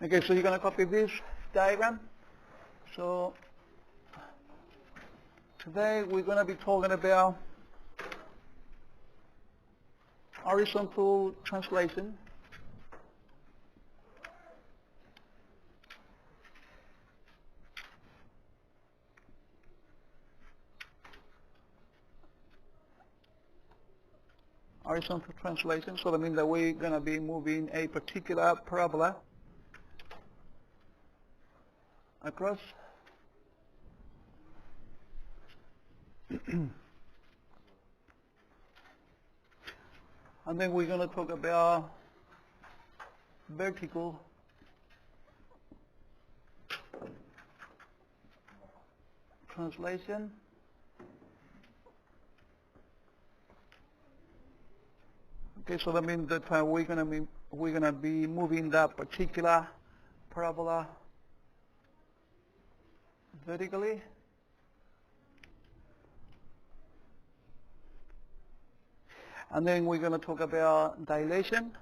Okay, so you're going to copy this diagram. So today we're going to be talking about horizontal translation. Horizontal translation, so that means that we're going to be moving a particular parabola across. And then we're going to talk about vertical translation. Okay, so that means that we're gonna be moving that particular parabola vertically. And then we're going to talk about dilation.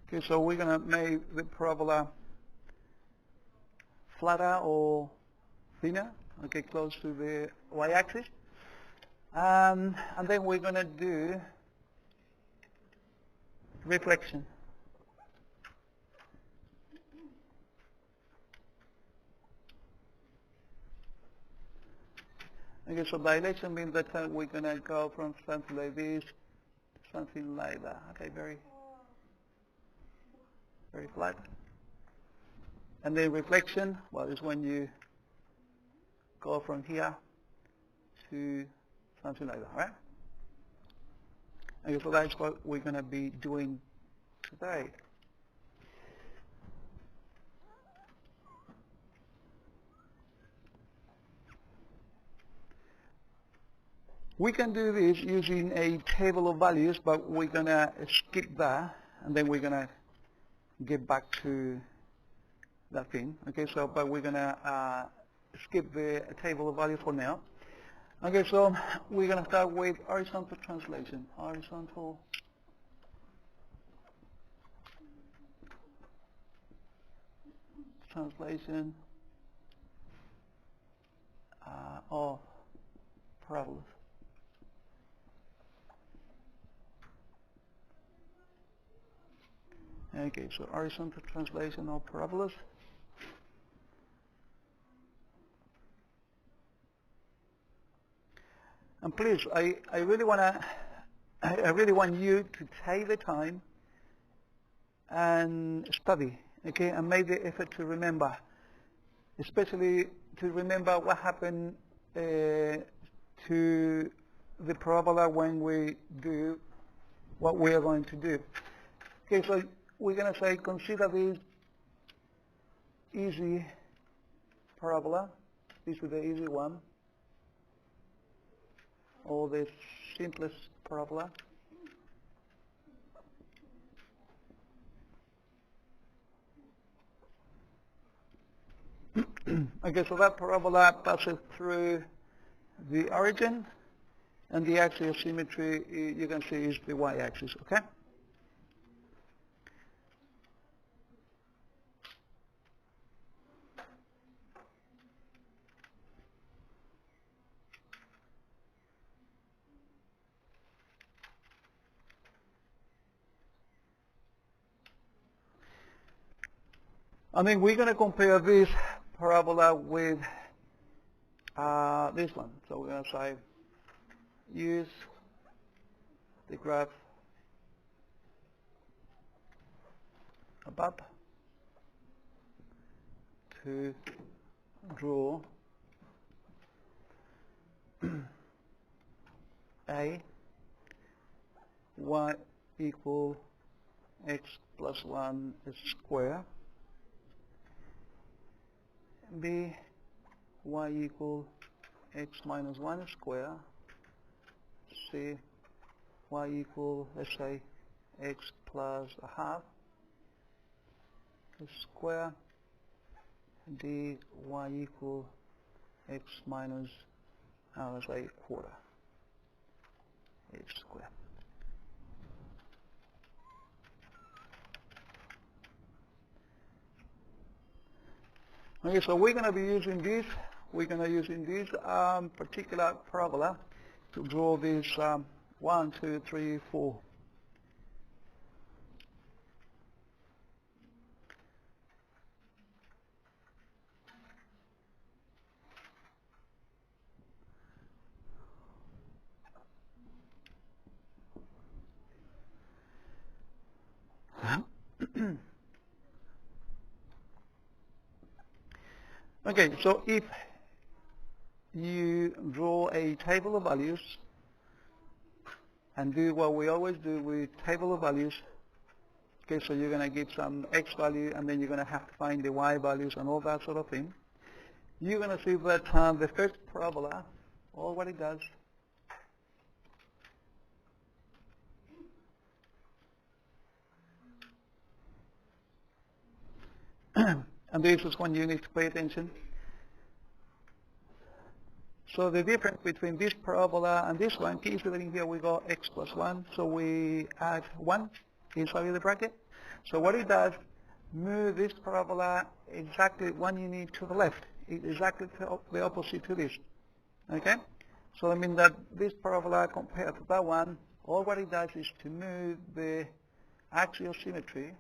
Okay, so we're going to make the parabola flatter or thinner, okay, close to the y-axis. And then we're going to do reflection. Okay, so dilation means that we're going to go from something like this to something like that. Okay, very flat. And then reflection, well, is when you go from here to something like that, right? Okay, so that's what we're going to be doing today. We can do this using a table of values, but we're going to skip that, and then we're going to get back to that thing. Okay, so but we're going to skip the table of values for now. Okay, so we're going to start with horizontal translation. Horizontal translation of parabolas. Okay, so horizontal translation of parabolas. And please, I really want you to take the time and study, okay, and make the effort to remember, especially to remember what happened to the parabola when we do what we are going to do. Okay, so we're going to say consider this easy parabola. This is the easy one, or the simplest parabola. Okay, so that parabola passes through the origin, and the axis of symmetry you can see is the y-axis, okay? And then we're going to compare this parabola with this one. So we're going to say use the graph above to draw a y equal x plus 1 square, b y equal x minus 1 square, c y equal, let's say, x plus a half square, d y equal x minus, let's say, quarter. h squared. Okay, so we're going to be using this. We're going to using this particular parabola to draw this 1, 2, 3, 4. Okay, so if you draw a table of values and do what we always do with table of values, okay, so you're going to give some x value and then you're going to have to find the y values and all that sort of thing. You're going to see that the first parabola, all what it does, and this is when you need to pay attention. So the difference between this parabola and this one, can you see that in here we got x plus 1, so we add 1 inside of the bracket. So what it does, move this parabola exactly one unit to the left, exactly the opposite to this. Okay? So I mean that this parabola compared to that one, all what it does is to move the axial symmetry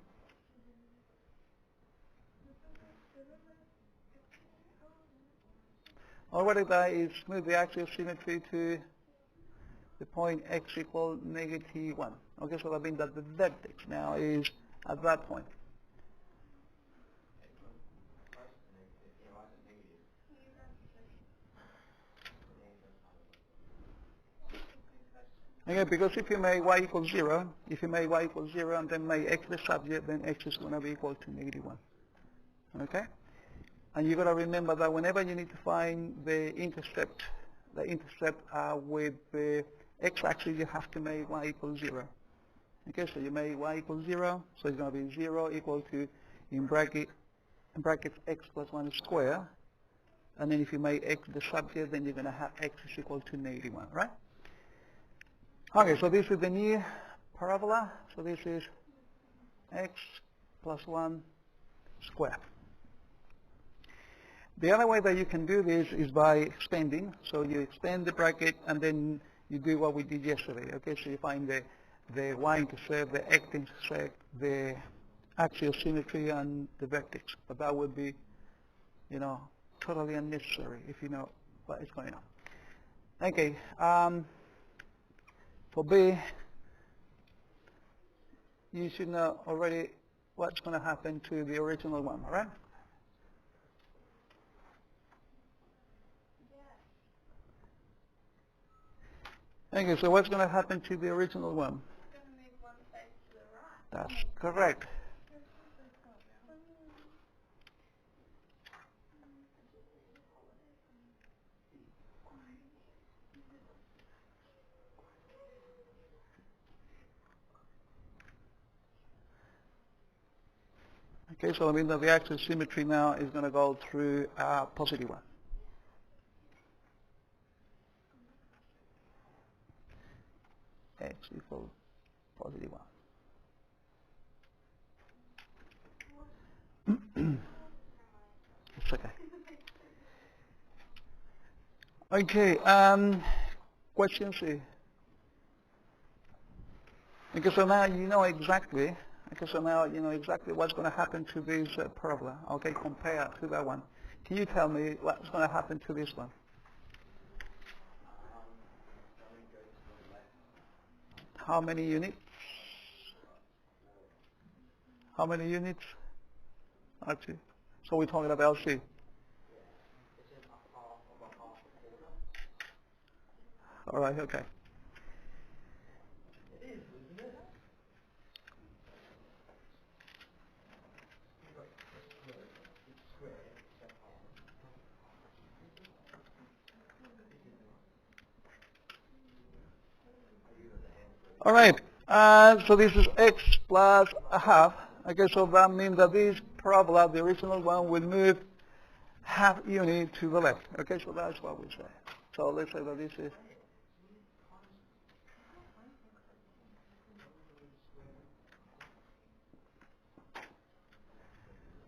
all what it does is move the axial symmetry to the point x equal -1. Okay, so that means that the vertex now is at that point. Okay, because if you make y equals 0, and then make x the subject, then x is going to be equal to -1. Okay? And you've got to remember that whenever you need to find the intercept with the x-axis, you have to make y equals 0. Okay, so you make y equals 0, so it's going to be 0 equal to, in brackets x plus 1 square, and then if you make x the subject, then you're going to have x is equal to -1, right? Okay, so this is the new parabola, so this is x plus 1 squared. The other way that you can do this is by expanding. So you extend the bracket and then you do what we did yesterday. Okay, so you find the y-intercept, the x-intercept, the axial symmetry, and the vertex. But that would be, totally unnecessary if you know what is going on. Okay, for B, you should know already what's going to happen to the original one, all right? Okay, so what's going to happen to the original one? It's going to move one side to the right. That's correct. Okay, so I mean that the axial symmetry now is going to go through a positive one. X equals positive 1. It's okay. Okay, question C. Okay, so now you know exactly. Okay, so now you know exactly what's going to happen to this parabola. Okay, compared to that one. Can you tell me what's going to happen to this one? How many units? How many units? Actually, so we're talking about LC. All right, okay. All right, so this is x plus a half. Okay, so that means that this parabola, the original one, will move half unit to the left. Okay, so that's what we say. So let's say that this is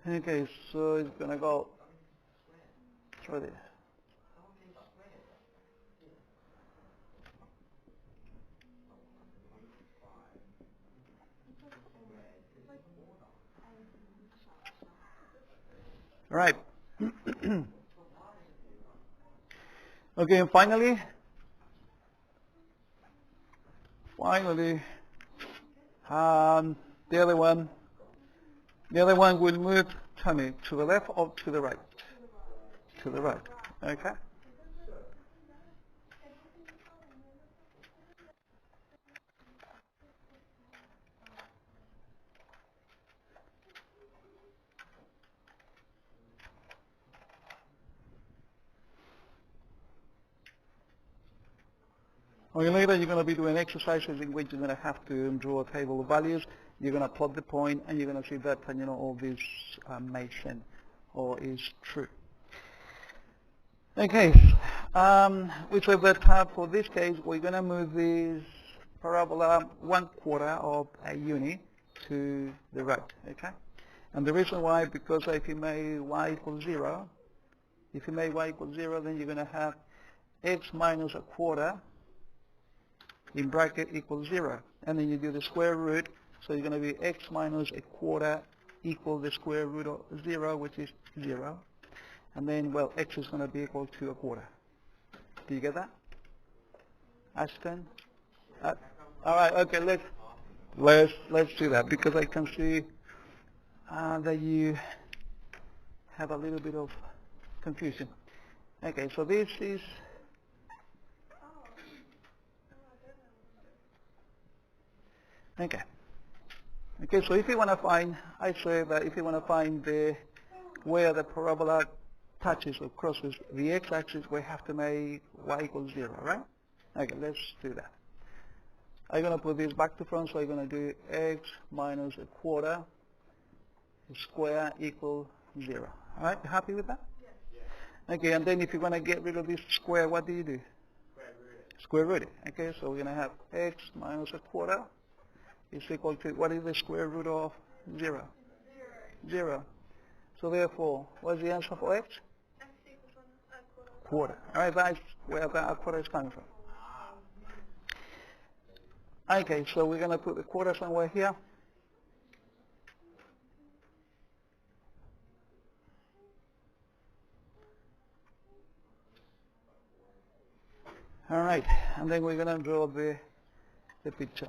Okay, so it's gonna go through this. All right. Okay, and finally, the other one will move, tell me, to the left or to the right? To the right. Okay. Okay, later you're going to be doing exercises in which you're going to have to draw a table of values. You're going to plot the point, and you're going to see that all this makes sense or is true. Okay, we said that for this case we're going to move this parabola 1/4 of a unit to the right. Okay, and the reason why, because if you make y equals 0, then you're going to have x minus 1/4 in bracket equals 0, and then you do the square root, so you're going to be x minus 1/4 equal the square root of 0, which is 0, and then, well, x is going to be equal to 1/4. Do you get that? Ashton? All right, okay, let's do that, because I can see that you have a little bit of confusion. Okay, so this is okay. So if you want to find, I say that if you want to find where the parabola touches or crosses the x-axis, we have to make y equals 0, right? Okay, let's do that. I'm going to put this back to front, so I'm going to do x minus 1/4 square equal 0. All right, you happy with that? Yes. Okay, and then if you want to get rid of this square, what do you do? Square root it. Okay, so we're going to have x minus 1/4 is equal to, what is the square root of 0? 0. So therefore, what's the answer for x? X equals 1/4. Quarter. All right, that's where that 1/4 is coming from. Okay, so we're going to put the 1/4 somewhere here. All right, and then we're going to draw the picture.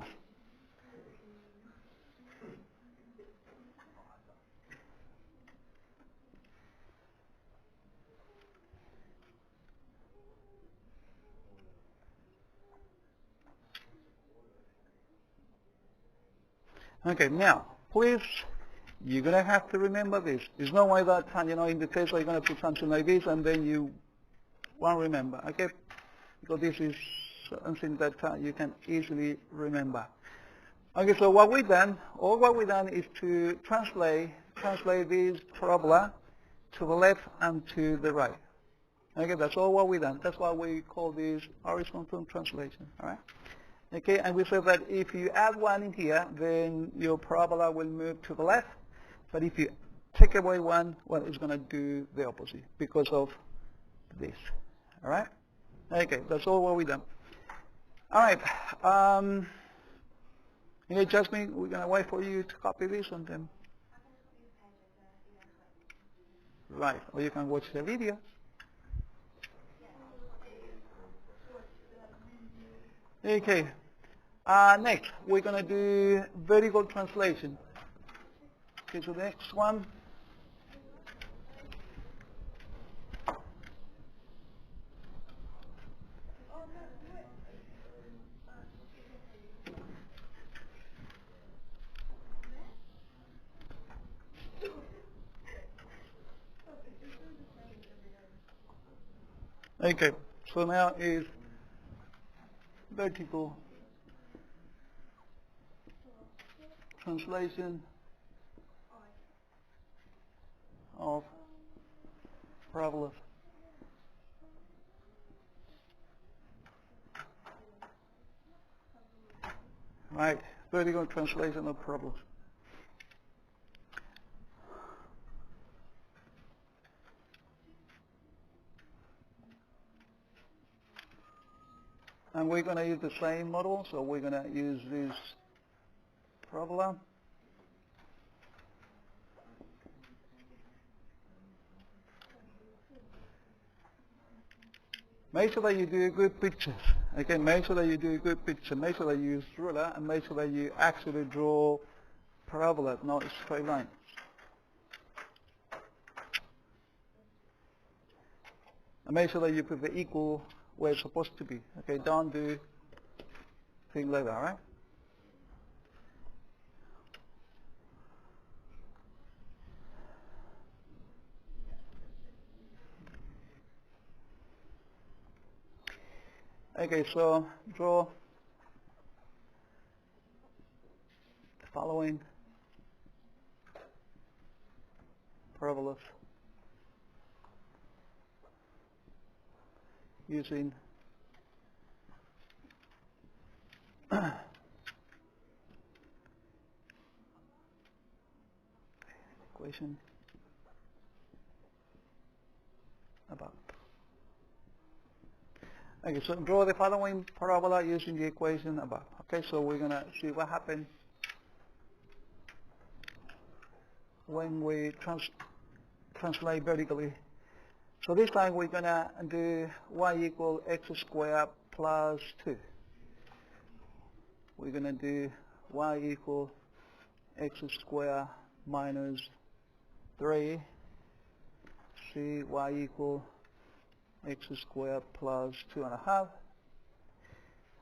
Okay, now, please, you're going to have to remember this. There's no way that, in the test you're going to put something like this and then you won't remember, okay? Because this is something that you can easily remember. Okay, so what we've done is to translate this parabola to the left and to the right. Okay, that's all what we've done. That's why we call this horizontal translation, all right? Okay, and we said that if you add 1 in here, then your parabola will move to the left. But if you take away 1, well, it's going to do the opposite because of this. All right? Okay, that's all what we've done. All right. Jasmine, we're going to wait for you to copy this and then. Right, or you can watch the video. Okay. Next, we're going to do vertical translation. Okay, so the next one. Okay, so now is vertical translation of parabolas. Right, vertical translation of parabolas. And we're going to use the same model, so we're going to use this parabola. Make sure that you do a good picture. Okay, make sure that you do a good picture. Make sure that you use ruler, and make sure that you actually draw parabola, not straight lines. And make sure that you put the equal where it's supposed to be. Okay, don't do things like that, right? Okay, so draw the following parabolas using equation above. Okay, so draw the following parabola using the equation above. Okay, so we're going to see what happens when we translate vertically. So this time we're going to do y equal x squared plus 2. We're going to do y equal x squared minus 3. See y equal x squared plus 2.5.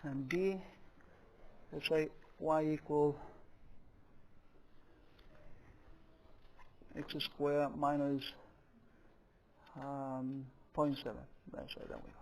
And b, let's say y equal x squared minus 0.7. Let's say that way.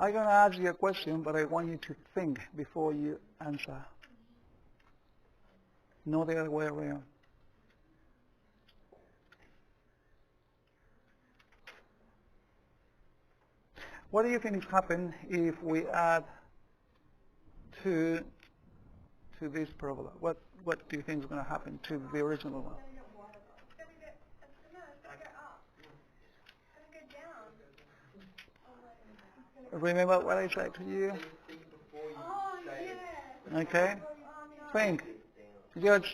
I'm going to ask you a question, but I want you to think before you answer. Not the other way around. What do you think is happened if we add 2 to this parabola? What do you think is going to happen to the original one? It's going to go up. It's going to go down. Remember what I said to you? Oh, yeah. Okay? Think. Just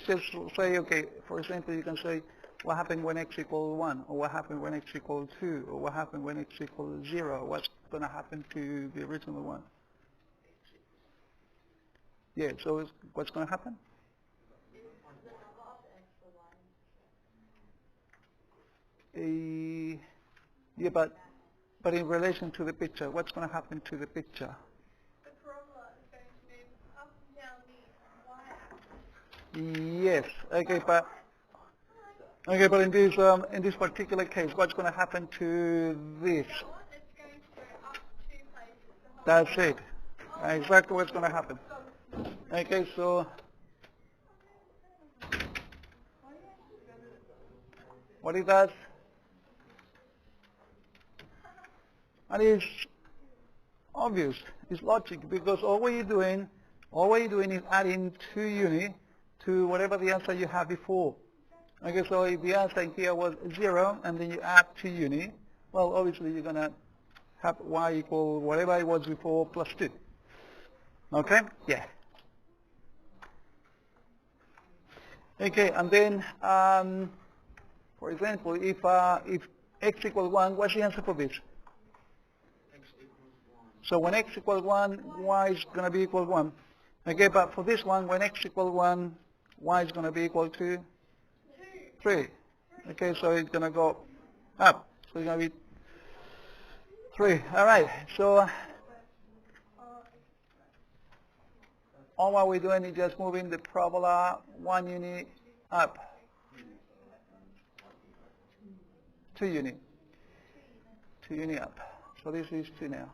say, okay, for example, you can say, what happened when x equals 1? Or what happened when x equals 2? Or what happened when x equals 0? What's going to happen to the original one? Yeah, so what's going to happen? Yeah, but in relation to the picture, what's going to happen to the picture? The parabola is going to move up and down the Yes. Okay, but in this particular case, what's going to happen to this? It's going to go up 2 places. That's it. Exactly what's going to happen. Okay, so what it does, and it's obvious, it's logic, because all we're doing is adding 2 units to whatever the answer you had before. Okay, so if the answer here was 0, and then you add 2 units, well, obviously you're going to have y equal whatever it was before plus 2. Okay? Yeah. Okay, and then, for example, if x equals 1, what's the answer for this? So when x equals 1, y is going to be equal to 1. Okay, but for this one, when x equals 1, y is going to be equal to 3. Okay, so it's going to go up. So it's going to be 3. All right, so all what we're doing is just moving the parabola 1 unit up, 2 units. 2 units up. So this is 2 now.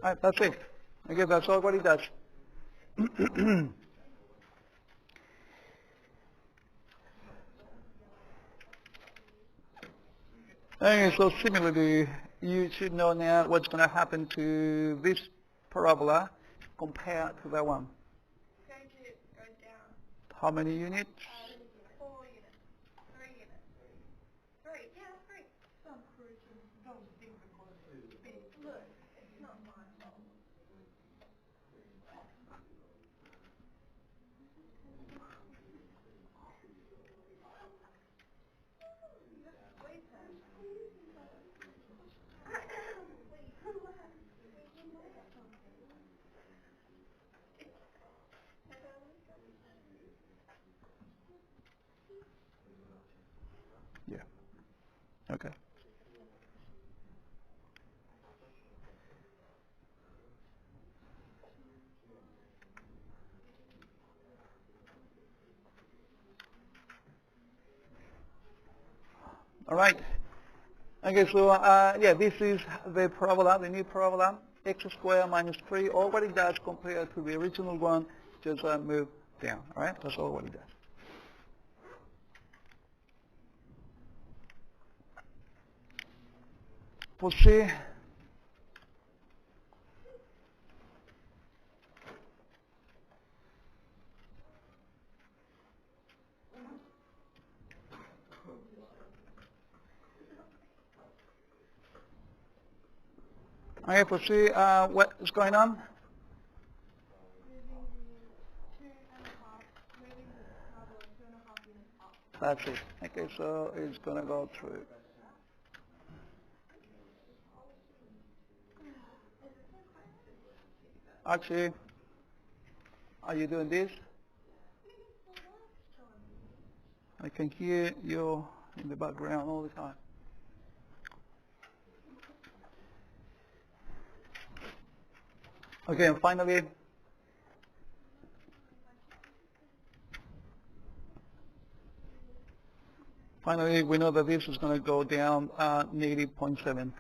Alright, that's it. Okay, that's all what it does. Okay, so similarly, you should know now what's going to happen to this parabola compared to that one. It's going to go down. How many units? 4 units. 3 units. 3. Yeah, 3. Some correction. Don't think because it's big. Look, it's not mine. Wait a Yeah. Okay. All right. Okay, so yeah, this is the parabola, the new parabola, x squared minus 3. All what it does compared to the original one, just move down. All right, that's all what it does. Pues sí. Okay, pues sí, what is going on? moving the 2.5, moving the parabola 2.5 units up. That's it. Okay, so it's going to go through. Actually, are you doing this? I can hear you in the background all the time. Okay, and finally we know that this is going to go down negative 0.7.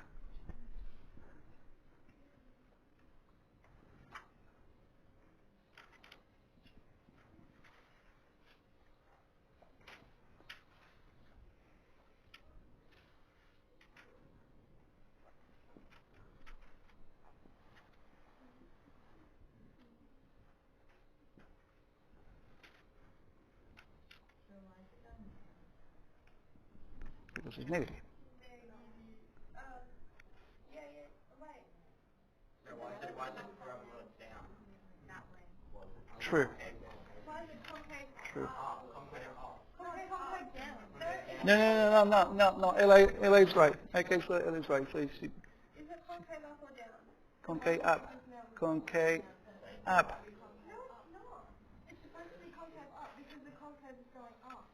Because it's negative. Yeah, right. So why is the parabola down? That way. True. Why is it concave True. up? Concave down. No. LA is right. Okay, so LA is right. So you see, Is it concave up or down? concave up. Concave up. No, it's not. It's supposed to be concave up because the concave is going up.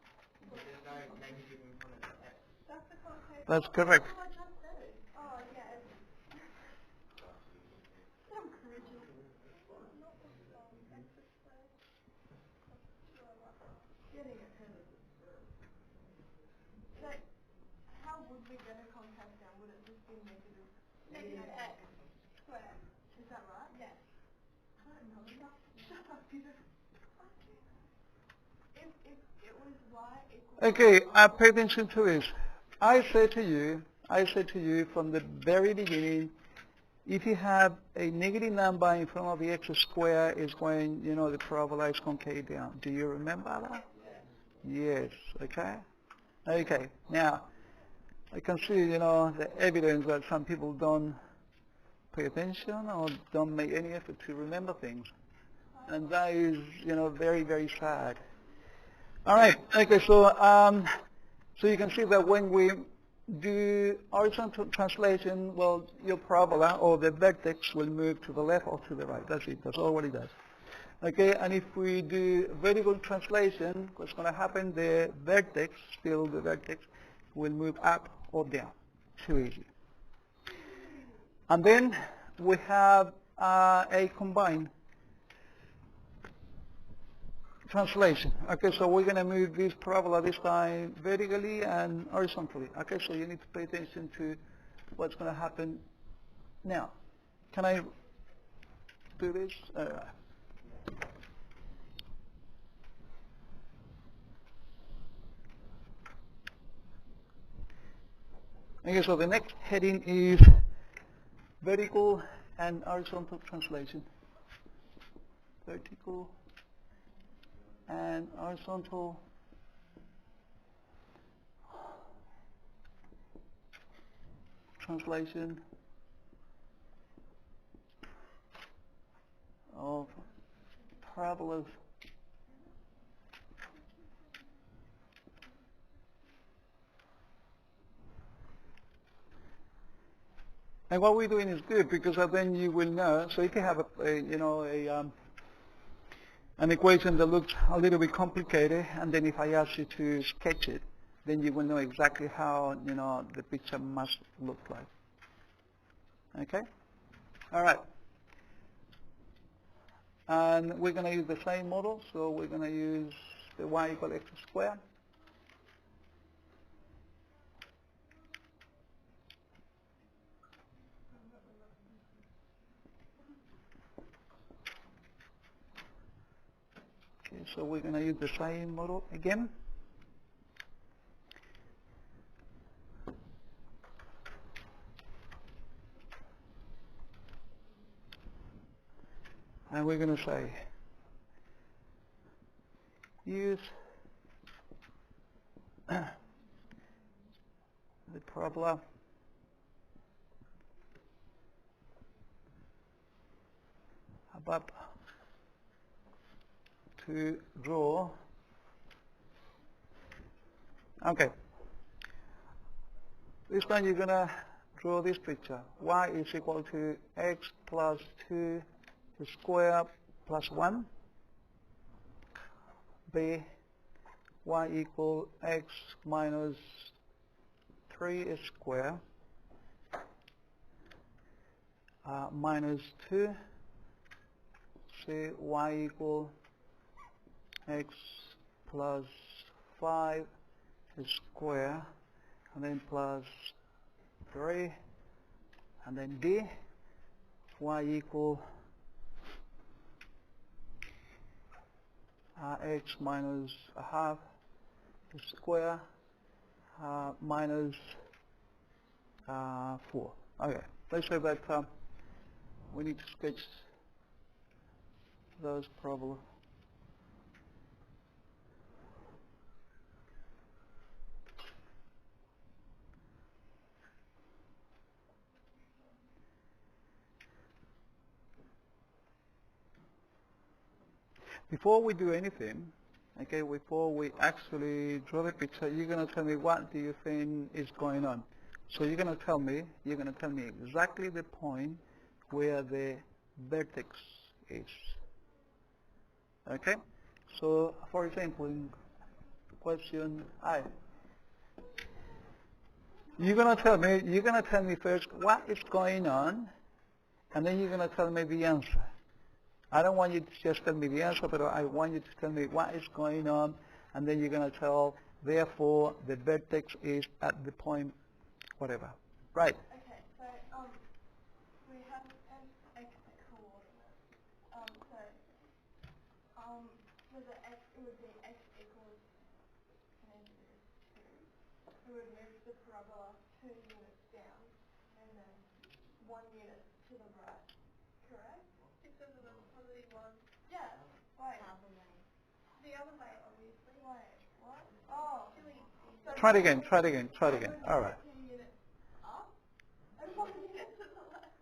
There's no negative in front of it. That's the concave. That's correct. That's what I just said. Oh, yeah. Some correction. Not the song. Getting it. So, how would we get a concave down? Would it just be negative? Negative x squared. Is that right? Yes. I don't know enough. Shut up, Peter. If it was y equals... Okay, pay attention to this. I said to you from the very beginning, if you have a negative number in front of the x squared, is when, you know, the parabola is concave down. Do you remember that? Yes. Okay? Okay. Now, I can see, you know, the evidence that some people don't pay attention or don't make any effort to remember things. And that is, you know, very, very sad. All right. Okay, so so you can see that when we do horizontal translation, well, your parabola or the vertex will move to the left or to the right. That's it. That's all what it does. Okay, and if we do vertical translation, what's going to happen? The vertex, still the vertex, will move up or down. Too easy. And then we have a combined translation. Okay, so we're going to move this parabola this time vertically and horizontally. Okay, so you need to pay attention to what's going to happen now. Can I do this? Okay, so the next heading is vertical and horizontal translation. Vertical and horizontal translation of parabolas and what we're doing is good because then you will know. So if you have an equation that looks a little bit complicated, and then if I ask you to sketch it, then you will know exactly how the picture must look like. Okay? All right. And we're going to use the same model, so we're going to use the y equal x squared. Okay, so we're going to use the same model again. And we're going to say, use the parabola above to draw. Okay. This time you're going to draw this picture. Y is equal to x plus 2 square plus 1. B, y equal x minus 3 square minus 2. C, y equal x plus 5 square, and then plus 3, and then D, y equal x minus a half square minus 4. Okay, let's say that we need to sketch those parabolas. Before we do anything, okay, before we actually draw the picture, you're going to tell me what do you think is going on. So you're going to tell me exactly the point where the vertex is. Okay? So, for example, in question I, you're going to tell me first what is going on, and then you're going to tell me the answer. I don't want you to just tell me the answer, but I want you to tell me what is going on, and then you're going to tell, therefore, the vertex is at the point, whatever. Right. Okay, so we have an x coordinate. For the x, it would be x equals -2. We would move the parabola 2 units down, and then 1 unit to the right. Correct? Because of the positive one. Yeah. Wait. The other way, obviously. Wait. What? Oh. So Try it again. All right. 2 units up and 1 unit to the left.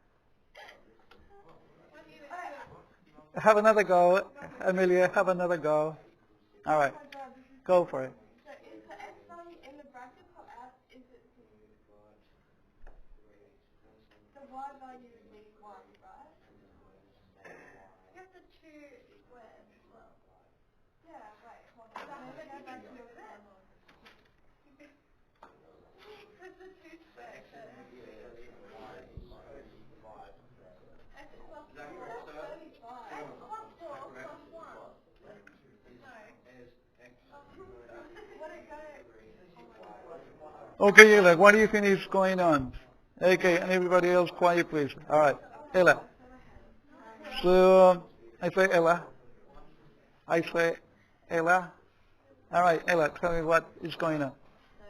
1 unit to the Have another go, Amelia. Have another go. All right. Oh my God, this is Go for it. So is the x value in the brackets or out? Is it the y value would be 1, right? You have the 2 squared as well. Yeah, wait, hold on. Go back to your example. Because the 2 squared. X plus 4 is 35. X plus 4 plus 1. No. Okay, Ella, what do you think is going on? Okay, and everybody else quiet, please. All right, Ella. So, I say Ella. I say Ella. All right, Ella, tell me what is going on. So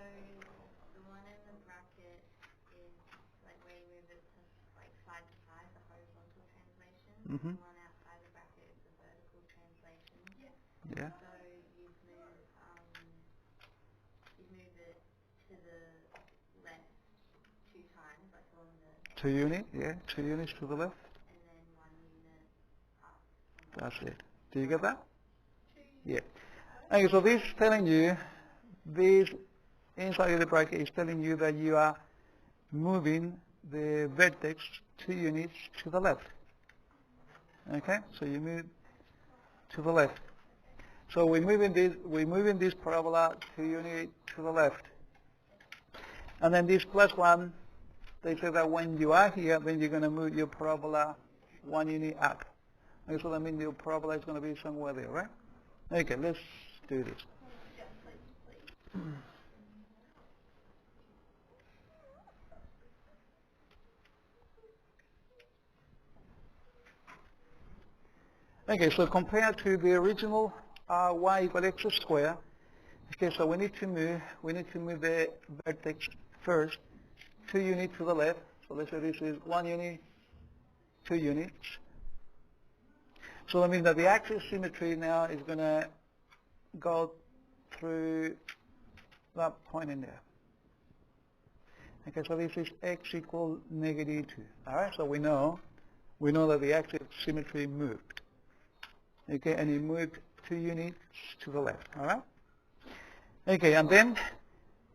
the one in the bracket is like where you move it to like side to side, the horizontal translation. Mm-hmm. The one outside the bracket is the vertical translation. Yeah. So you've moved it to the left 2 times, like along the 2 units, yeah, 2 units to the left. and then 1 unit up. That's it. Do you get that? 2 units. Yeah. Okay, so this is telling you, this inside of the bracket is telling you that you are moving the vertex 2 units to the left. Okay, so you move to the left. So we're moving this parabola 2 units to the left. And then this +1, they say that when you are here, then you're going to move your parabola 1 unit up. Okay, so that means your parabola is going to be somewhere there, right? Okay, let's do this. Yeah, please. Okay, so compared to the original y equal x squared, okay, so we need to move the vertex first 2 units to the left. So let's say this is 1 unit, 2 units. So that means that the axis symmetry now is going to go through that point in there. Okay, so this is x equal -2. All right, so we know that the axis symmetry moved. Okay, and it moved 2 units to the left. All right. Okay, and then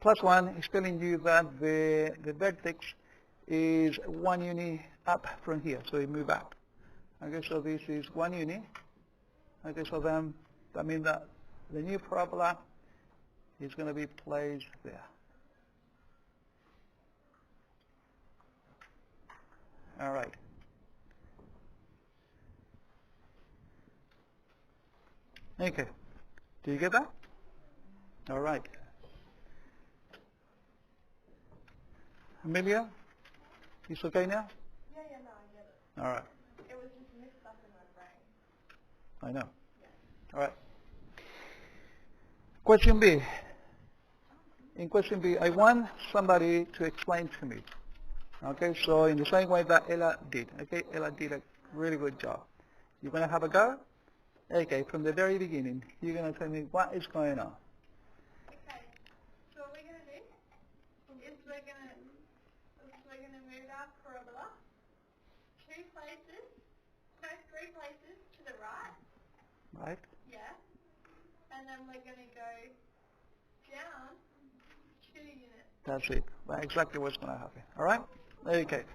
+1 is telling you that the vertex is 1 unit up from here, so it moved up. Okay, so this is 1 unit. Okay, so then that means that the new parabola is going to be placed there. All right. Okay. Do you get that? All right. Amelia, it's okay now? Yeah, no, I get it. All right. It was just mixed up in my brain. I know. All right. Question B. In question B, I want somebody to explain to me. Okay, so in the same way that Ella did. Okay, Ella did a really good job. You're going to have a go? Okay, from the very beginning, you're going to tell me what is going on. Okay, so what we're going to do is we're going to move our parabola 3 places to the right, Right? yeah, and then we're going to go down 2 units. That's it. That's exactly what's going to happen. All right? Okay.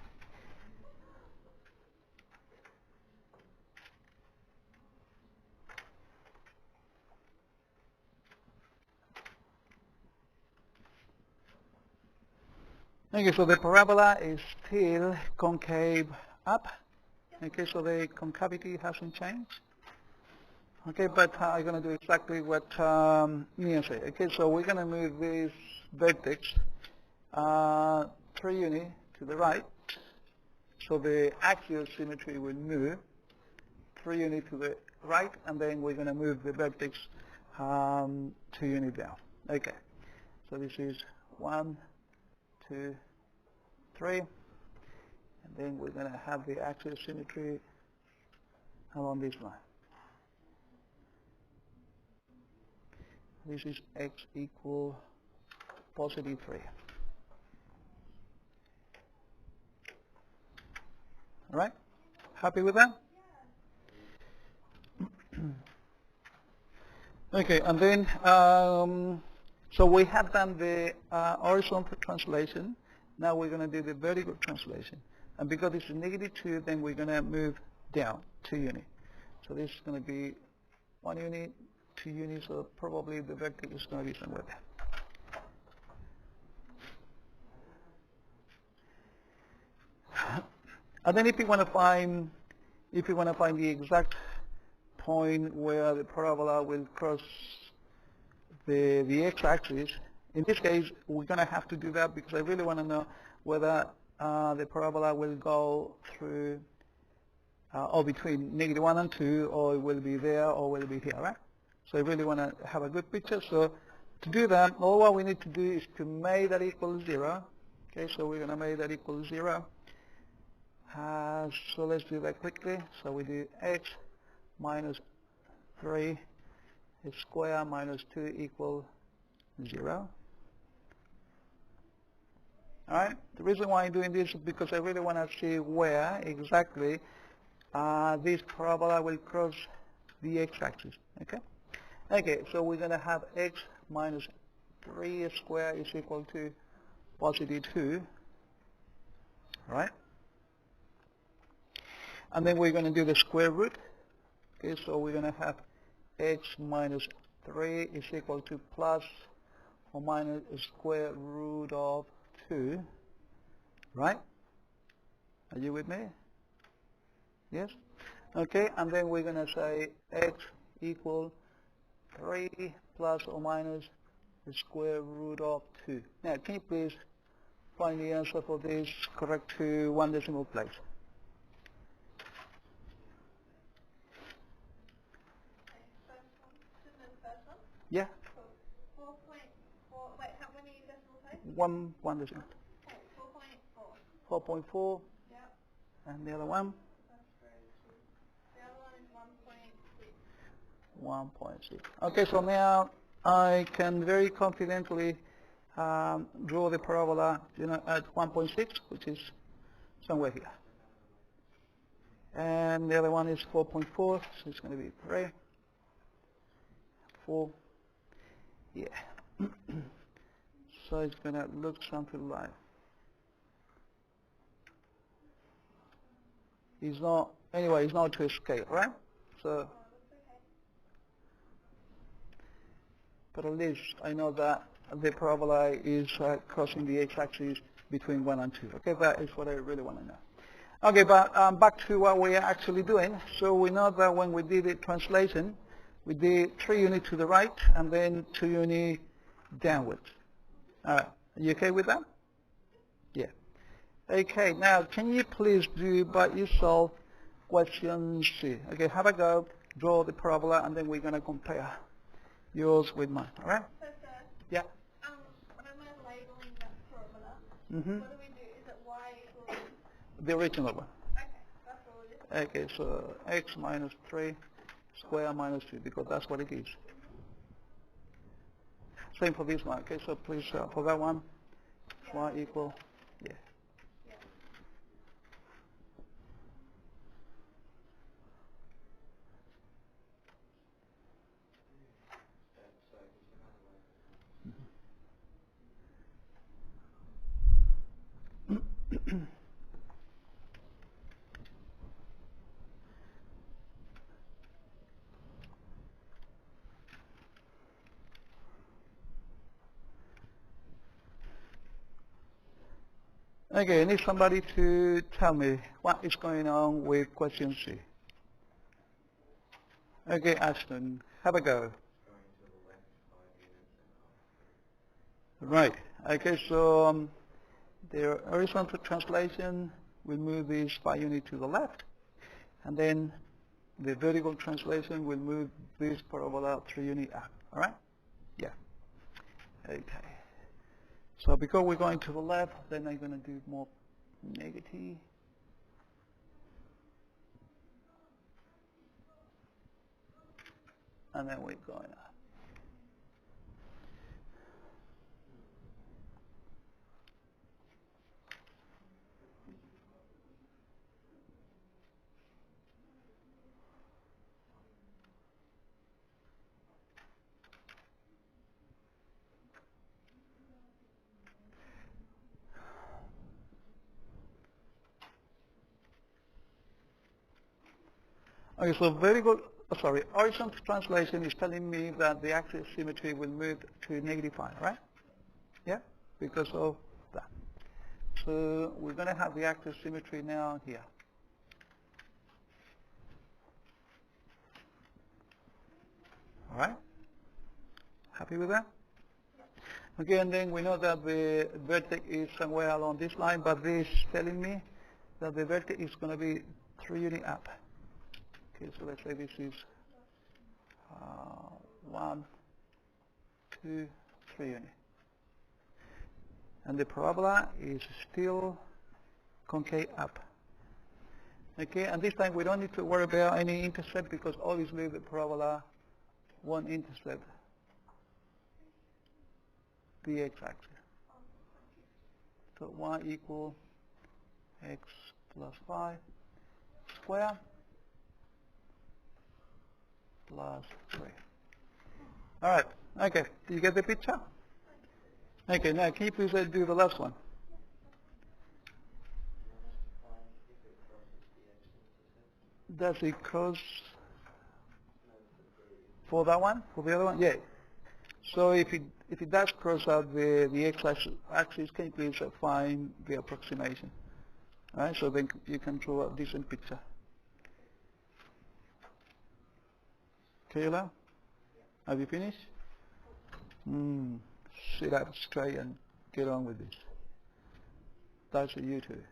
Okay, so the parabola is still concave up. Okay, so the concavity hasn't changed. Okay, but I'm going to do exactly what Mia said. Okay, so we're going to move this vertex 3 units to the right. So the axial symmetry will move 3 units to the right, and then we're going to move the vertex 2 units down. Okay, so this is 1, 2, 3, and then we're going to have the axial symmetry along this line. This is x equal +3. All right? Happy with that? Okay, and then, so we have done the horizontal translation. Now we're going to do the vertical translation. And because it's -2, then we're going to move down 2 units. So this is going to be 1 unit, 2 units, so probably the vertex is going to be somewhere there. And then if you want to find the exact point where the parabola will cross the x-axis, In this case, we're going to have to do that because I really want to know whether the parabola will go through or between -1 and 2, or it will be there, or will it be here, right? So I really want to have a good picture. So to do that, all what we need to do is to make that equal 0. Okay, so we're going to make that equal 0. So let's do that quickly. So we do x minus 3 square minus 2 equal 0. Alright, the reason why I'm doing this is because I really want to see where exactly this parabola will cross the x-axis. Okay, so we're going to have x minus 3 squared is equal to positive 2. Alright? And then we're going to do the square root. Okay, so we're going to have x minus 3 is equal to plus or minus the square root of 2. Right? Are you with me? Yes? Okay, and then we're going to say x equal 3 plus or minus the square root of 2. Now, can you please find the answer for this correct to 1 decimal place? Yeah? 4.4, wait, how many decimal places? One decimal. 4.4. 4.4. Yep. And the other one? That's very true. The other one is 1.6. 1.6. Okay, so now I can very confidently draw the parabola, at 1.6, which is somewhere here. And the other one is 4.4, so it's going to be 3, 4. Yeah. So it's going to look something like. It's not, anyway, it's not to scale, right? So, but at least I know that the parabola is crossing the x-axis between 1 and 2. Okay, that is what I really want to know. Okay, but back to what we are actually doing. So we know that when we did the translation, we did 3 units to the right and then 2 units downwards. All right, are you okay with that? Yeah. Okay, now can you please do by yourself question C? Okay, have a go, draw the parabola, and then we're going to compare yours with mine. All right? So, sir, Yeah. when we're labeling that parabola, Mm-hmm. what do we do? Is it y equals? The original one. Okay, that's all it is. Okay, so x minus 3 square minus 2, because that's what it is. Same for this one. Okay, so please for that one, Yeah. y equal, yeah. Yeah. Okay, I need somebody to tell me what is going on with question C. Okay, Ashton, have a go. Right. Okay, so the horizontal translation will move this by unit to the left, and then the vertical translation will move this parabola 3 units up. All right? Yeah. Okay. So because we're going to the left, then I'm going to do more negative. And then we're going up. Okay, so horizontal translation is telling me that the axis symmetry will move to -5, right? Yeah, because of that. So we're going to have the axis symmetry now here. All right? Happy with that? Okay, and then we know that the vertex is somewhere along this line, but this is telling me that the vertex is going to be 3 units up. Okay, so let's say this is 1, 2, 3 units. And the parabola is still concave up. Okay, and this time we don't need to worry about any intercept because obviously the parabola won't intercept the x-axis. So y equal x plus 5 square plus 3. All right, okay, do you get the picture? Okay, now can you please do the last one? Does it cross for that one? For the other one? Yeah. So if it does cross out the x-axis, can you please find the approximation? All right, so then you can draw a decent picture. Kayla, have you finished? Sit up straight and get on with this. That's for you too.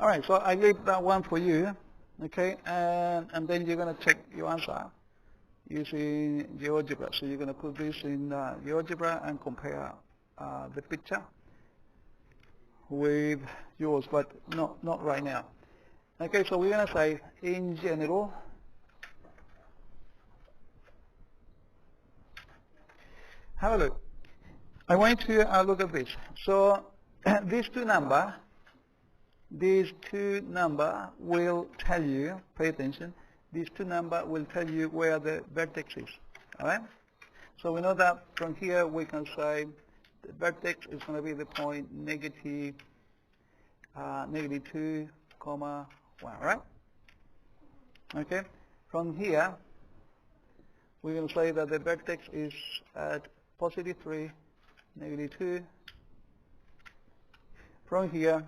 All right, so I leave that one for you, okay, and then you're going to check your answer using GeoGebra. So you're going to put this in GeoGebra and compare the picture with yours, but not right now. Okay, so we're going to say, in general, have a look. I want you to look at this. So these two numbers will tell you, pay attention, these two numbers will tell you where the vertex is. All right? So we know that from here we can say the vertex is going to be the point negative 2, 1, right? Okay? From here, we're going to say that the vertex is at positive 3, negative 2. From here,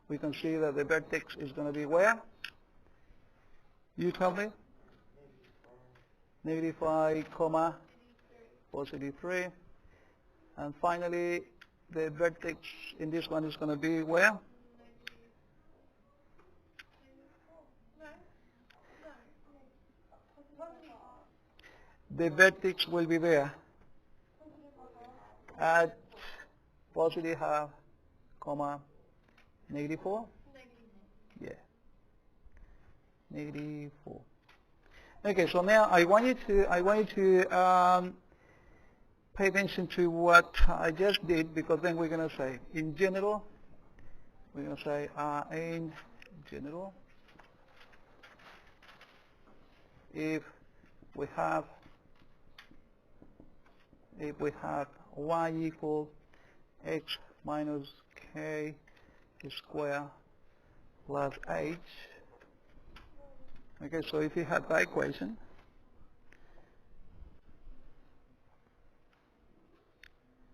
we can see that the vertex is going to be where? You tell me? Negative 5, comma, positive 3. And finally, the vertex in this one is going to be where? The vertex will be there at positive half, comma, negative 4? Yeah. Negative 4. Okay, so now I want you to pay attention to what I just did, because then we're going to say, in general, we're going to say, in general, if we have y equal x minus k square plus h. Okay, so if you have that equation,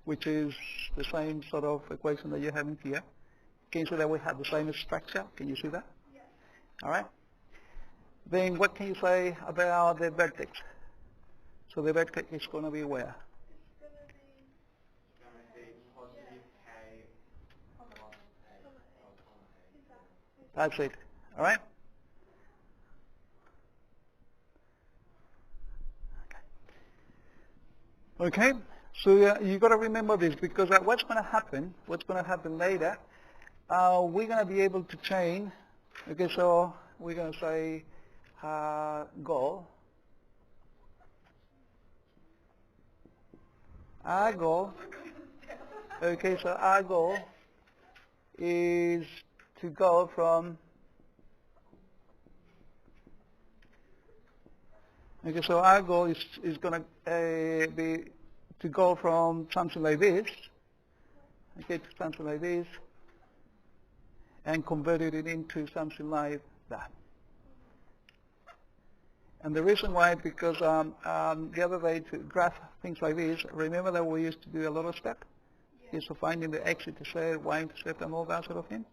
which is the same sort of equation that you have in here, can you see that we have the same structure? Can you see that? Yes. All right. Then what can you say about the vertex? So the vertex is going to be where? It's going to be It's going to be positive k plus a exactly. That's it. All right. Okay. So you got to remember this because what's going to happen? What's going to happen later? We're going to be able to chain. Okay. So we're going to say goal. Our goal. Okay. So our goal is to go from. Okay, so our goal is going to be to go from something like this, okay, to something like this, and convert it into something like that. And the reason why, because the other way to graph things like this, remember that we used to do a lot of steps? Is for finding the x-intercept, y-intercept, and all that sort of thing.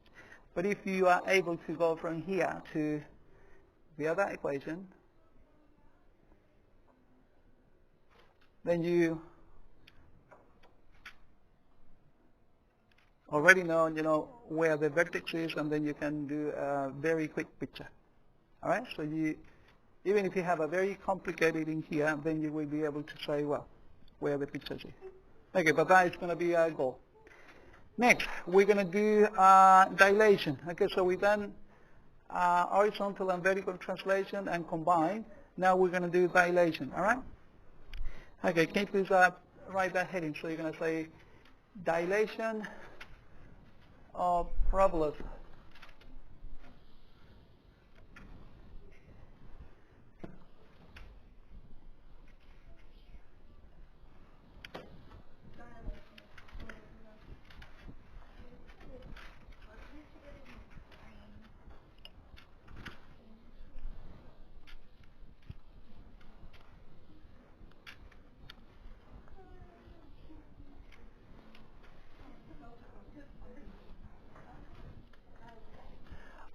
But if you are able to go from here to the other equation, then you already know where the vertex is, and then you can do a very quick picture. All right. So even if you have a very complicated in here, then you will be able to say, well, where the picture is. Okay, but that is going to be our goal. Next, we're going to do dilation. Okay, so we've done horizontal and vertical translation and combined. Now we're going to do dilation. All right. Okay, can you please write that heading? So you're going to say dilation of parabolas.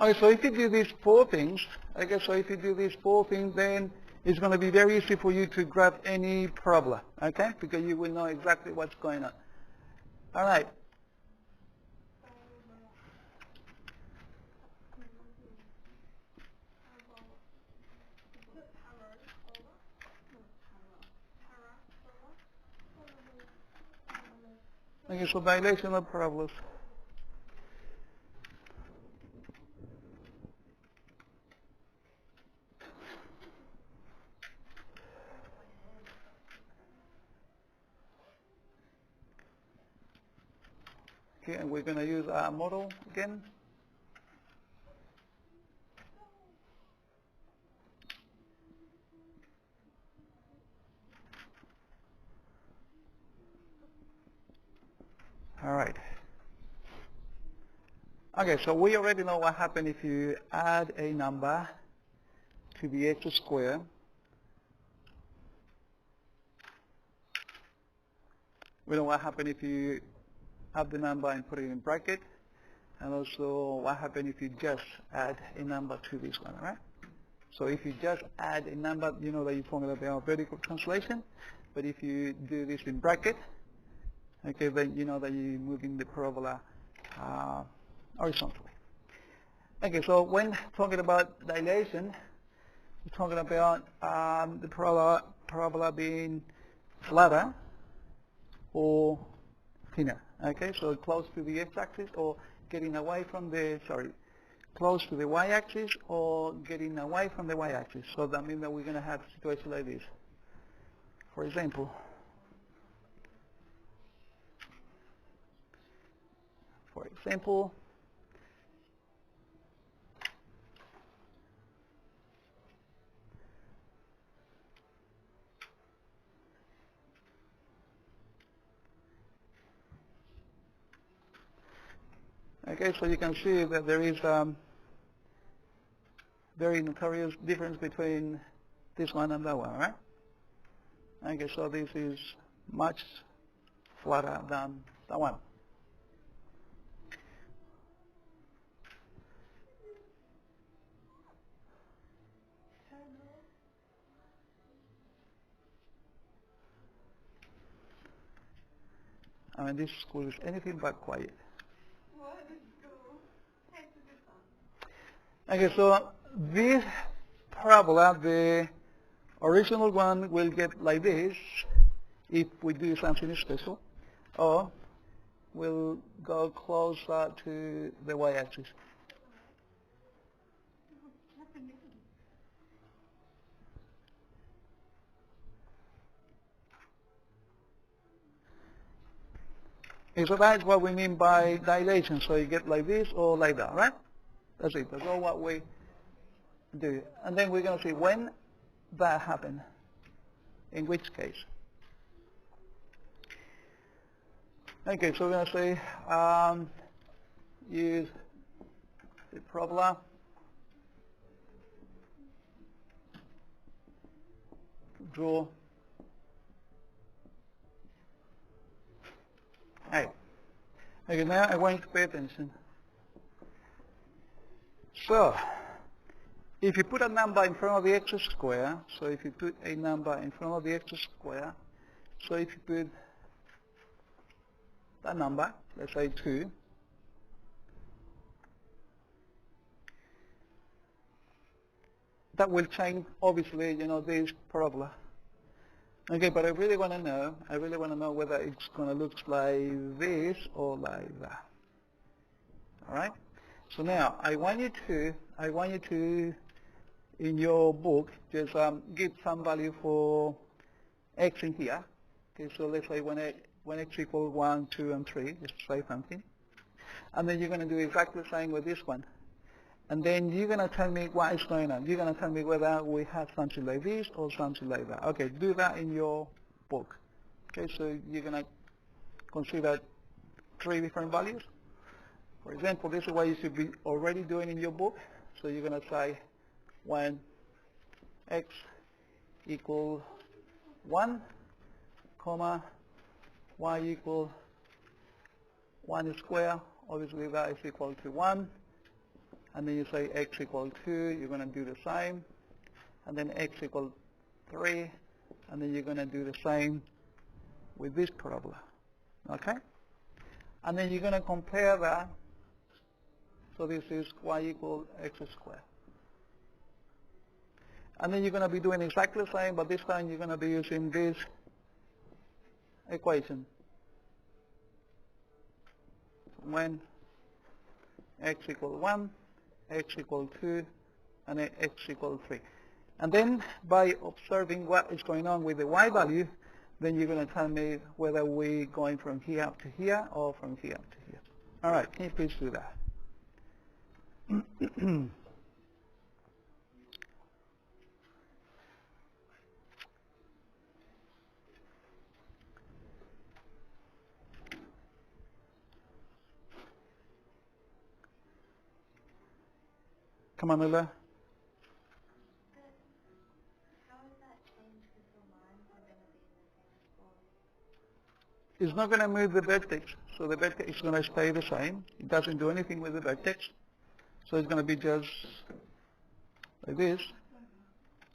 Okay, so if you do these four things, then it's going to be very easy for you to grab any parabola, okay? Because you will know exactly what's going on. All right. Okay, so dilation of parabolas. Okay, and we're going to use our model again. All right. Okay, so we already know what happens if you add a number to the x squared. We know what happens if you add the number and put it in bracket, and also what happens if you just add a number to this one, all right? So if you just add a number, you know that you formula the vertical translation, but if you do this in bracket, okay, then you know that you're moving the parabola horizontally. Okay, so when talking about dilation, we're talking about the parabola being flatter or thinner. Okay, so close to the x-axis or getting away from the, close to the y-axis or getting away from the y-axis. So that means that we're going to have a situation like this. For example, Okay, so you can see that there is very notorious difference between this one and that one, right? Okay, so this is much flatter than that one. I mean, this school is anything but quiet. What is school? Hey, it's a good song. Okay, so this parabola, the original one will get like this if we do something special, or we'll go closer to the y-axis. Okay, so that's what we mean by dilation. So you get like this or like that, right? That's it. That's all what we do. And then we're going to see when that happened, in which case. Okay, so we're going to say use the parabola. Draw. Hey. Okay, now I want you to pay attention. So, if you put a number in front of the x square, so if you put a number in front of the x square, so if you put that number, let's say 2, that will change, obviously, this parabola. Okay, but I really want to know whether it's going to look like this or like that. All right? So now, I want you to, in your book, just give some value for x in here. Okay, so let's say when x equals 1, 2, and 3, just say something. And then you're going to do exactly the same with this one. And then you're going to tell me what is going on. You're going to tell me whether we have something like this or something like that. Okay, do that in your book. Okay, so you're going to consider 3 different values. For example, this is what you should be already doing in your book. So you're going to say when x equals 1, comma, y equals 1 square. Obviously that is equal to 1. And then you say x equals 2, you're going to do the same. And then x equals 3, and then you're going to do the same with this parabola. Okay? And then you're going to compare that. So this is y equals x squared. And then you're going to be doing exactly the same, but this time you're going to be using this equation. When x equals 1, x equals 2, and x equals 3. And then by observing what is going on with the y value, then you're going to tell me whether we're going from here up to here or from here up to here. All right, can you please do that? Come on, Lula. It's not going to move the vertex, so the vertex is going to stay the same. It doesn't do anything with the vertex, so it's going to be just like this,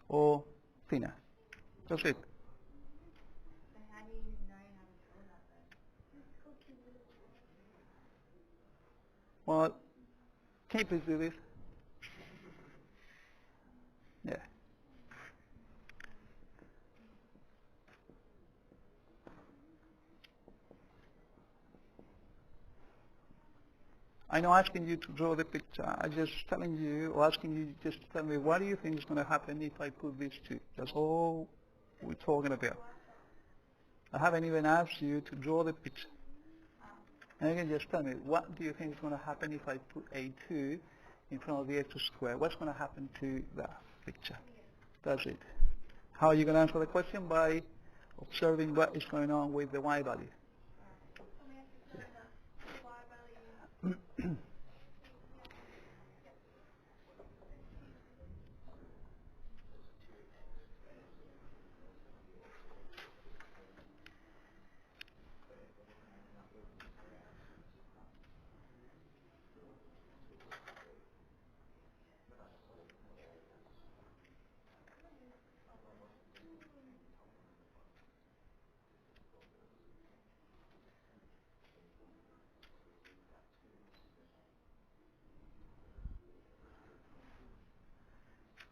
or thinner. That's it. So how do you know how to draw that then? Well, can you please do this? Yeah. I'm not asking you to draw the picture. I'm just telling you, or asking you just to tell me what do you think is going to happen if I put these two. That's all we're talking about. I haven't even asked you to draw the picture. And you can just tell me, what do you think is going to happen if I put a 2 in front of the x squared? What's going to happen to that picture? That's it. How are you going to answer the question? By observing what is going on with the y value.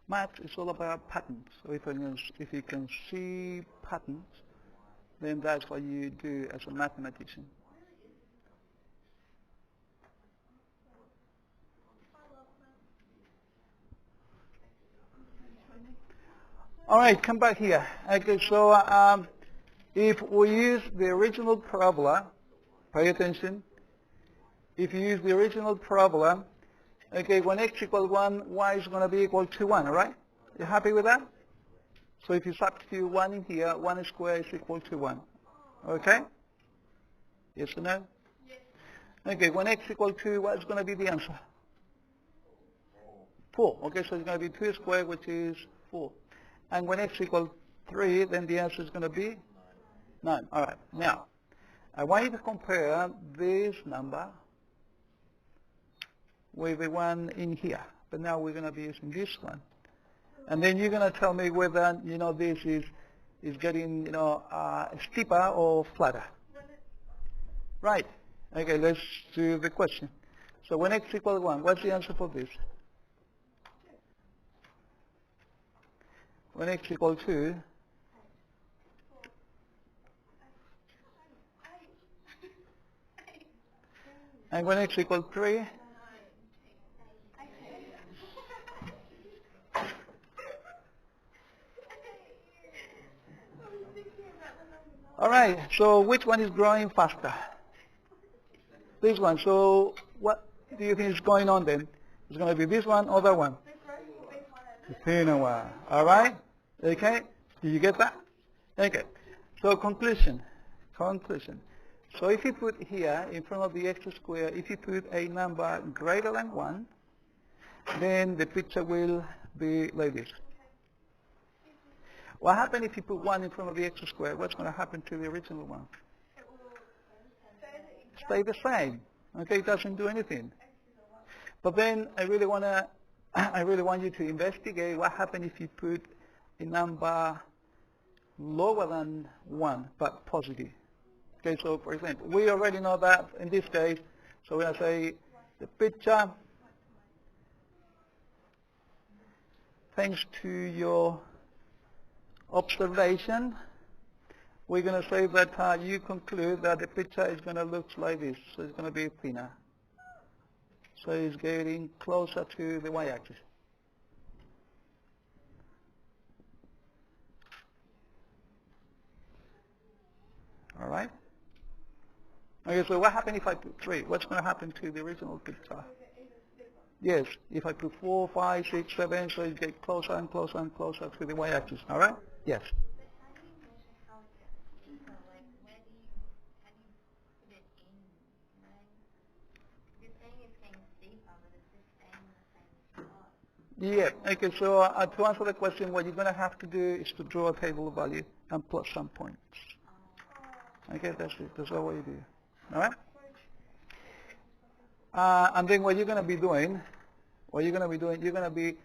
Math is all about patterns. So if you can see patterns, then that's what you do as a mathematician. All right, come back here. Okay, so if we use the original parabola, pay attention. If you use the original parabola, okay, when x equals 1, y is going to be equal to 1, all right? You happy with that? So if you substitute 1 in here, 1 squared is equal to 1. Okay? Yes or no? Yes. Okay, when x equals 2, what's going to be the answer? 4. Okay, so it's going to be 2 squared, which is 4. And when x equals 3, then the answer is going to be 9. All right. Now, I want you to compare this number with the one in here. But now we're going to be using this one. And then you're going to tell me whether, this is getting, steeper or flatter. Right. Okay, let's do the question. So when x equals 1, what's the answer for this? When x equals 2, and when x equals 3, all right, so which one is growing faster? This one. So what do you think is going on then? It's going to be this one or that one? The thinner one. All right? Okay? Do you get that? Okay. So conclusion. So if you put here in front of the x squared, if you put a number greater than 1, then the picture will be like this. What happens if you put 1 in front of the x squared? What's going to happen to the original one? Stay the same. Okay, it doesn't do anything. But then I really want you to investigate what happens if you put a number lower than 1 but positive. Okay, so for example, we already know that in this case, so we're going to say the picture, thanks to your observation, we're going to say that you conclude that the picture is going to look like this. So it's going to be thinner. So it's getting closer to the y-axis. All right? Okay, so what happens if I put 3? What's going to happen to the original picture? Yes, if I put 4, 5, 6, 7, so it gets closer and closer and closer to the y-axis. All right? Yes. Yeah, okay, so to answer the question, what you're going to have to do is to draw a table of value and plot some points. Okay, that's it. That's all what you do. All right? And then what you're going to be doing, you're going to be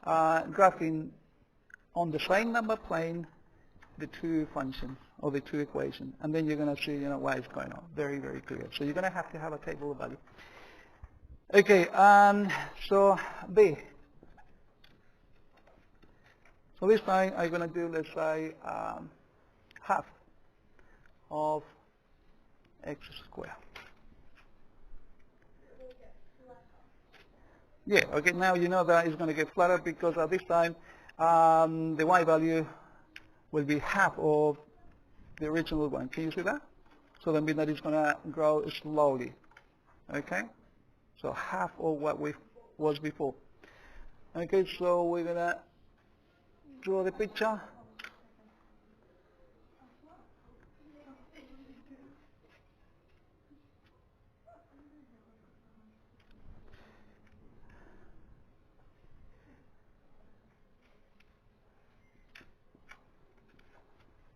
graphing on the same number plane the two functions or the two equations, and then you're going to see, what is going on. Very, very clear. So you're going to have a table of value. Okay, so B. So this time I'm going to do, let's say, half of x squared. Yeah, okay, now you know that it's going to get flatter because at this time the y value will be half of the original one. Can you see that? So that means that it's going to grow slowly. Okay? So half of what was before. Okay, so we're going to draw the picture.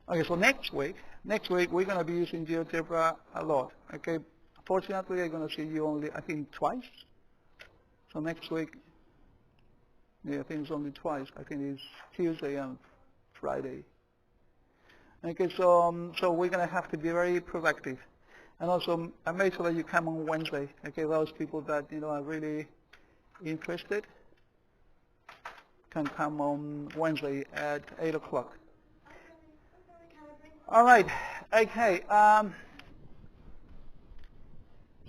Okay, so next week we're going to be using GeoGebra a lot. Okay, fortunately I'm going to see you only, I think, twice. So next week, yeah, I think it's only twice. I think it's Tuesday and Friday. Okay, so we're going to have to be very productive, and also make sure that you come on Wednesday. Okay, those people that are really interested, can come on Wednesday at 8 o'clock. All right. Okay.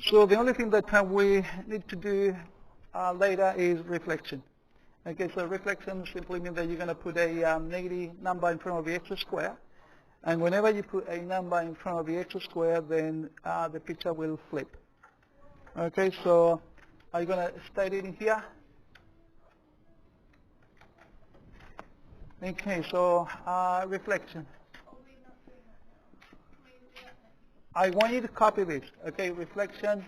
So the only thing that we need to do later is reflection. Okay, so reflection simply means that you're going to put a negative number in front of the x square. And whenever you put a number in front of the x square, then the picture will flip. Okay, so are you going to state it in here? Okay, so reflection. I want you to copy this. Okay, reflection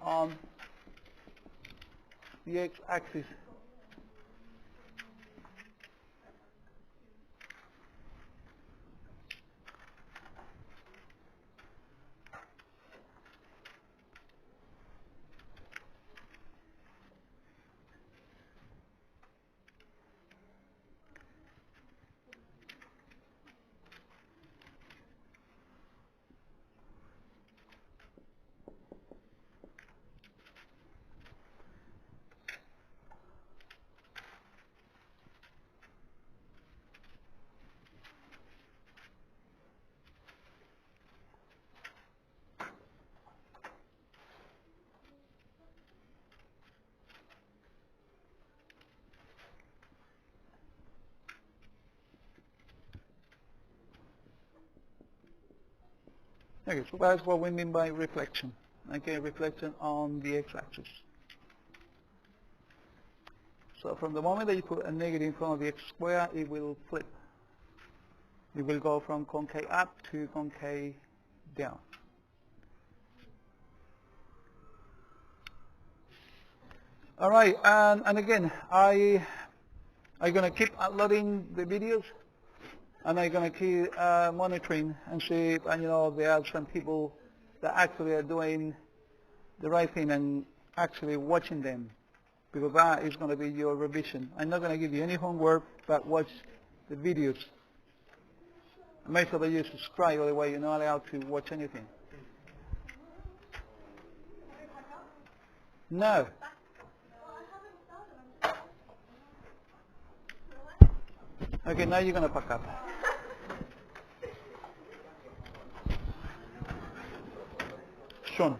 on the x-axis. Okay, so that's what we mean by reflection. Okay, reflection on the x-axis. So from the moment that you put a negative in front of the x square, it will flip. It will go from concave up to concave down. All right, and again, I'm going to keep uploading the videos, and I'm going to keep monitoring and see if there are some people that actually are doing the right thing and actually watching them, because that is going to be your revision. I'm not going to give you any homework, but watch the videos. Make sure that you subscribe, otherwise you're not allowed to watch anything. No. Okay, now you're going to pack up. Sean.